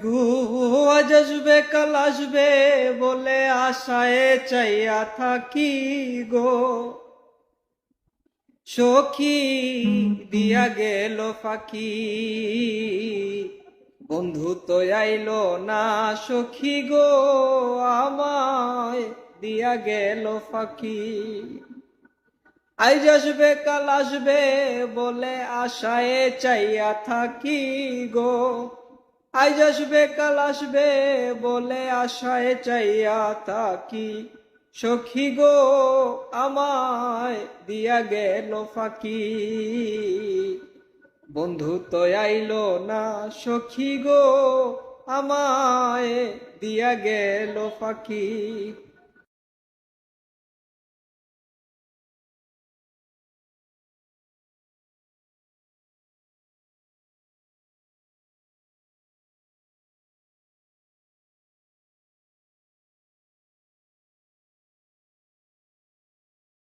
গো আজ আসবে কাল আসবে বলে আশায় চাইয়া থাকি গো, সখী দিয়া গেল ফাঁকি। বন্ধু তো আইলো না সখী গো, আমায় দিয়া গেল ফাঁকি। আজ আসবে কাল আসবে বলে আশায় চাইয়া থাকি গো, আজ আসবে কাল আসবে বলে আশায় চাইয়া থাকি। সখী গো আমায় দিয়া গেল ফাঁকি। বন্ধু তো আইলো না সখী গো, আমায় দিয়া গেল ফাঁকি।